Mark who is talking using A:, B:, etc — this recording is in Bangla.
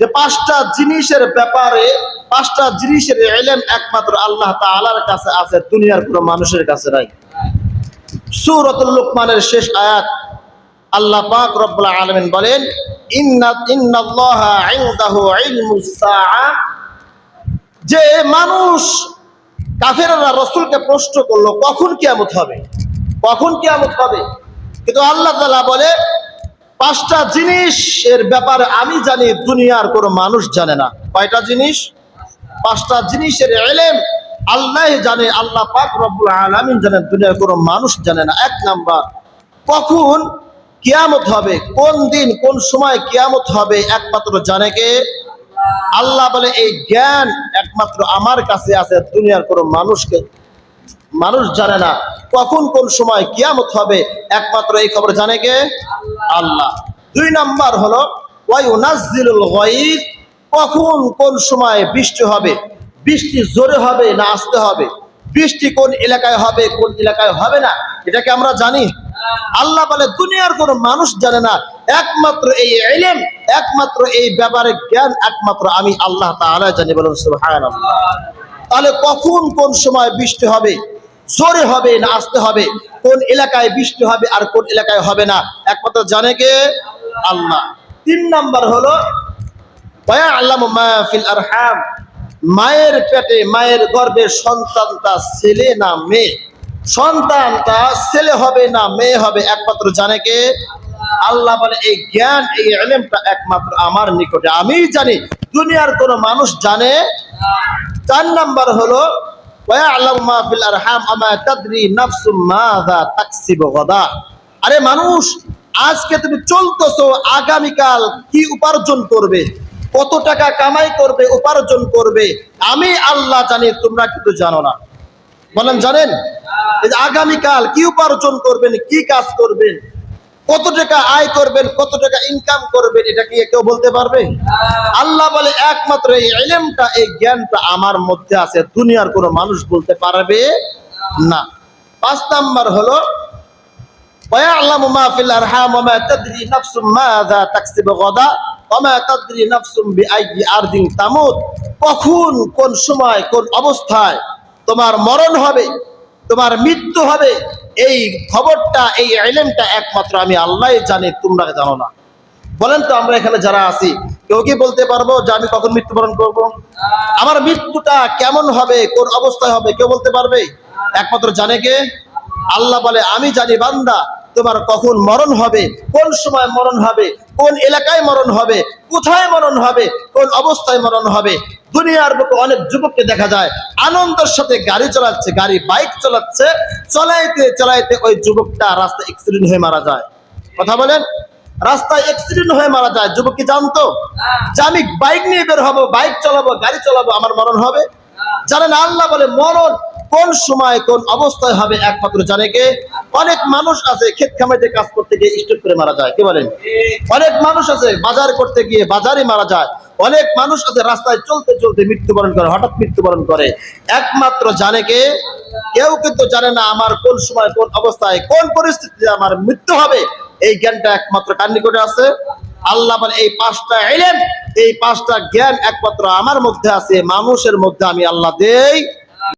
A: যে পাঁচটা জিনিসের ব্যাপারে, পাঁচটা জিনিসের ইলম একমাত্র আল্লাহ তাআলার কাছে আছে, দুনিয়ার কোনো মানুষের কাছে নাই। সূরাতুল লুকমানের শেষ আয়াত আল্লাহ পাক রব্বুল আলামিন বলেন, ইন্নাল্লাহা ইনদাহু ইলমুস সাআ। যে মানুষ কাফেররা রাসূলকে প্রশ্ন করলো কখন কিয়ামত হবে, কখন কিয়ামত হবে, কিন্তু আল্লাহ তাআলা বলে পাঁচটা জিনিসের ব্যাপারে আমি জানি, দুনিয়ার কোনো মানুষ জানে না। কয়টা জিনিস? পাঁচটা জিনিসের ইলম আল্লাহ জানে, আল্লাহ পাক রব্বুল আলামিন জানেন, দুনিয়ার কোনো মানুষ জানে না। এক নাম্বার, কখন কিয়ামত হবে, কোন দিন কোন সময় কিয়ামত হবে একমাত্র জানে কে? আল্লাহ বলে এই জ্ঞান একমাত্র আমার কাছে আছে, দুনিয়ার কোনো মানুষ জানে না। কখন কোন সময় কিয়ামত হবে একমাত্র এই খবর জানে কে? আল্লাহ। দুই নাম্বার হলো ওয়ায়ুনাজ্জিলুল গায়ব। কখন কোন সময় বৃষ্টি হবে, বৃষ্টি জোরে হবে না আস্তে হবে, বৃষ্টি কোন এলাকায় হবে কোন এলাকায় হবে না, এটাকে আমরা জানি? আল্লাহ বলে দুনিয়ার কোনো মানুষ জানে না, একমাত্র এই ইলম, একমাত্র এই ব্যাপারে জ্ঞান একমাত্র আমি আল্লাহ তাআলা জানি। বলুন সুবহানাল্লাহ। তাহলে কখন কোন সময় বৃষ্টি হবে, জোরে হবে না আস্তে হবে, কোন এলাকায় বৃষ্টি হবে আর কোন এলাকায় হবে না, একমাত্র জানে কে? আল্লাহ। তিন নাম্বার হলো ওয়ায়ালামু মা ফিল আরহাম। মায়ের পেটে, মায়ের গর্ভে সন্তানটা ছেলে না মেয়ে, সন্তানটা ছেলে হবে না মেয়ে হবে একমাত্র জানে কে? আল্লাহ বলে এই জ্ঞান, এই ইলমটা একমাত্র আমার নিকটে, আমি জানি, দুনিয়ার কোনো মানুষ জানে। চার নাম্বার হলো ওয়ায়ালামু মা ফিল আরহাম আমা তাদরি নাফসুম মাযা তাকসিবু গাদা। আরে মানুষ, আজকে তুমি চলতেছো, আগামীকাল কি উপার্জন করবে, কত টাকা কামাই করবে, উপার্জন করবে, আমি আল্লাহ জানি, তোমরা কিন্তু জানো না। বলেন জানেন? আগামীকাল কি উপার্জন করবেন, কি কাজ করবেন, কত টাকা আয় করবেন, কত টাকা ইনকাম করবেন, এটা কি কেউ বলতে পারবে? আল্লাহ বলে একমাত্র এই ইলমটা, এই জ্ঞানটা আমার মধ্যে আছে, দুনিয়ার কোনো মানুষ বলতে পারবে না। পাঁচ নাম্বার হলো ওয়ায়ালামু মা ফিল আরহাম ওয়া মা তাদরি নাফসুম মাযা তাকসিবু গাদা ওয়া মা তাদরি নাফসুম বিআইয়ি আরদিন তামুত। কখন কোন সময় কোন অবস্থায় তোমার মরণ হবে, তোমার মৃত্যু হবে, এই খবরটা, এই ইলমটা একমাত্র আমি আল্লাহই জানি, তোমরা জানো না। বলেন তো আমরা এখানে যারা আছি কেউ কি বলতে পারবো যে আমি কখন মৃত্যুবরণ করব, আমার মৃত্যুটা কেমন হবে, কোন অবস্থায় হবে, কেউ বলতে পারবে? একমাত্র জানে কে? আল্লাহ বলে আমি জানি বান্দা, তোমার কখন মরণ হবে, কোন সময় মরণ হবে, কোন এলাকায় মরণ হবে, কোথায় মরণ হবে, কোন অবস্থায় মরণ হবে। দুনিয়ার বুকে অনেক যুবককে দেখা যায় আনন্দের সাথে গাড়ি চালাচ্ছে, গাড়ি বাইক চালাচ্ছে, চালাইতে চালাইতে ওই যুবকটা রাস্তায় অ্যাক্সিডেন্ট হয়ে মারা যায়। কথা বলেন? রাস্তায় অ্যাক্সিডেন্ট হয়ে মারা যায়। যুবক কি জানতো যে আমি বাইক নিয়ে বের হবো, বাইক চালাবো, গাড়ি চালাবো, আমার মরণ হবে? জানেন? আল্লাহ বলে মরণ কোন সময় কোন অবস্থায় হবে একমাত্র জানে কে? অনেক মানুষ আছে ক্ষেত খামাইতে কাজ করতে গিয়ে স্ট্রোক করে মারা যায়, কি বলেন? অনেক মানুষ আছে বাজার করতে গিয়ে বাজারে মারা যায়, অনেক মানুষ আছে রাস্তায় চলতে চলতে মৃত্যুবরণ করে, হঠাৎ মৃত্যুবরণ করে, একমাত্র জানে কে? কেউ কিন্তু জানে না আমার কোন সময় কোন অবস্থায় কোন পরিস্থিতিতে আমার মৃত্যু হবে। এই জ্ঞানটা একমাত্র কার নিকটে আছে? আল্লাহ বলে এই পাঁচটা ইলম, এই পাঁচটা জ্ঞান একমাত্র আমার মধ্যে আছে, মানুষের মধ্যে আমি আল্লাহ দেই